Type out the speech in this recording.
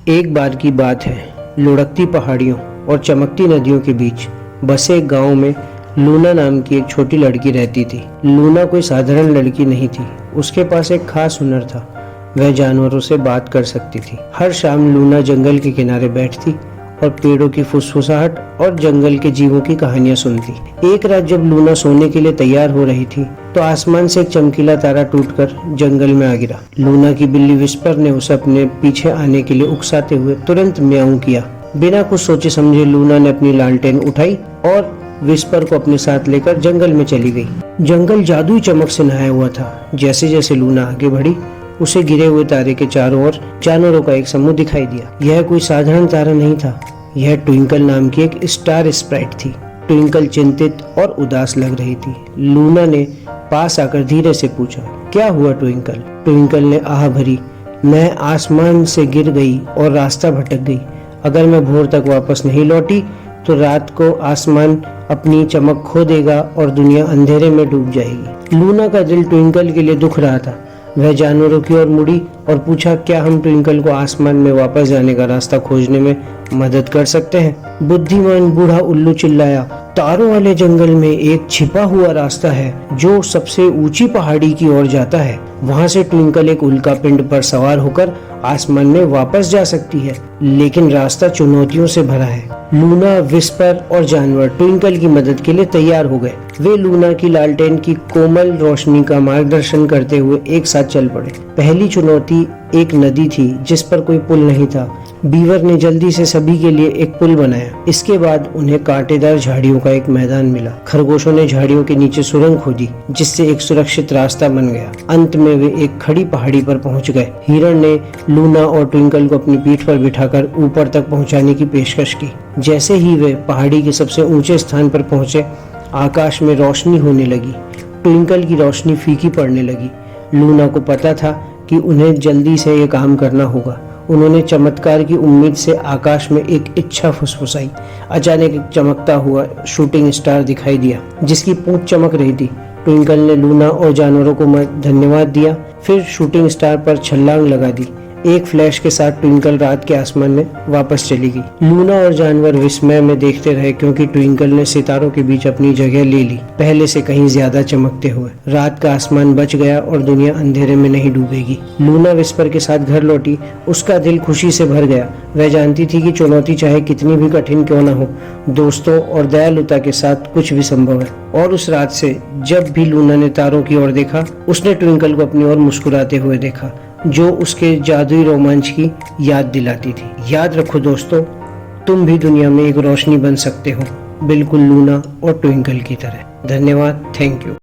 एक बार की बात है, लुढ़कती पहाड़ियों और चमकती नदियों के बीच बसे एक गांव में लूना नाम की एक छोटी लड़की रहती थी। लूना कोई साधारण लड़की नहीं थी। उसके पास एक खास हुनर था। वह जानवरों से बात कर सकती थी। हर शाम लूना जंगल के किनारे बैठती और पेड़ों की फुसफुसाहट और जंगल के जीवों की कहानियां सुनती। एक रात जब लूना सोने के लिए तैयार हो रही थी तो आसमान से एक चमकीला तारा टूटकर जंगल में आ गिरा। लूना की बिल्ली विस्पर ने उसे अपने पीछे आने के लिए उकसाते हुए तुरंत म्याऊं किया। बिना कुछ सोचे समझे लूना ने अपनी लालटेन उठाई और विस्पर को अपने साथ लेकर जंगल में चली गई। जंगल जादुई चमक से नहाया हुआ था। जैसे जैसे लूना आगे बढ़ी उसे गिरे हुए तारे के चारों ओर जानवरों का एक समूह दिखाई दिया। यह कोई साधारण तारा नहीं था। यह ट्विंकल नाम की एक स्टार स्प्राइट थी। ट्विंकल चिंतित और उदास लग रही थी। लूना ने पास आकर धीरे से पूछा, क्या हुआ ट्विंकल? ट्विंकल ने आह भरी, मैं आसमान से गिर गई और रास्ता भटक गई। अगर मैं भोर तक वापस नहीं लौटी तो रात को आसमान अपनी चमक खो देगा और दुनिया अंधेरे में डूब जाएगी। लूना का दिल ट्विंकल के लिए दुख रहा था। वह जानवरों की ओर मुड़ी और पूछा, क्या हम ट्विंकल को आसमान में वापस जाने का रास्ता खोजने में मदद कर सकते हैं? बुद्धिमान बूढ़ा उल्लू चिल्लाया, तारों वाले जंगल में एक छिपा हुआ रास्ता है जो सबसे ऊंची पहाड़ी की ओर जाता है। वहां से ट्विंकल एक उल्का पिंड पर सवार होकर आसमान में वापस जा सकती है, लेकिन रास्ता चुनौतियों से भरा है। लूना, विस्पर और जानवर ट्विंकल की मदद के लिए तैयार हो गए। वे लूना की लालटेन की कोमल रोशनी का मार्गदर्शन करते हुए एक साथ चल पड़े। पहली चुनौती एक नदी थी जिस पर कोई पुल नहीं था। बीवर ने जल्दी से सभी के लिए एक पुल बनाया। इसके बाद उन्हें कांटेदार झाड़ियों का एक मैदान मिला। खरगोशों ने झाड़ियों के नीचे सुरंग खोदी जिससे एक सुरक्षित रास्ता बन गया। अंत में वे एक खड़ी पहाड़ी पर पहुंच गए। हिरण ने लूना और ट्विंकल को अपनी पीठ पर बिठाकर ऊपर तक पहुंचाने की पेशकश की। जैसे ही वे पहाड़ी के सबसे ऊंचे स्थान पर पहुंचे, आकाश में रोशनी होने लगी। ट्विंकल की रोशनी फीकी पड़ने लगी। लूना को पता था कि उन्हें जल्दी से ये काम करना होगा। उन्होंने चमत्कार की उम्मीद से आकाश में एक इच्छा फुसफुसाई। अचानक एक चमकता हुआ शूटिंग स्टार दिखाई दिया जिसकी पूंछ चमक रही थी। ट्विंकल ने लूना और जानवरों को धन्यवाद दिया, फिर शूटिंग स्टार पर छलांग लगा दी। एक फ्लैश के साथ ट्विंकल रात के आसमान में वापस चली गई। लूना और जानवर विस्मय में देखते रहे क्योंकि ट्विंकल ने सितारों के बीच अपनी जगह ले ली, पहले से कहीं ज्यादा चमकते हुए। रात का आसमान बच गया और दुनिया अंधेरे में नहीं डूबेगी। लूना विस्पर के साथ घर लौटी। उसका दिल खुशी से भर गया। वह जानती थी कि चुनौती चाहे कितनी भी कठिन क्यों न हो, दोस्तों और दयालुता के साथ कुछ भी संभव है। और उस रात से जब भी लूना ने तारों की ओर देखा, उसने ट्विंकल को अपनी ओर मुस्कुराते हुए देखा, जो उसके जादुई रोमांच की याद दिलाती थी। याद रखो दोस्तों, तुम भी दुनिया में एक रोशनी बन सकते हो, बिल्कुल लूना और ट्विंकल की तरह। धन्यवाद, थैंक यू।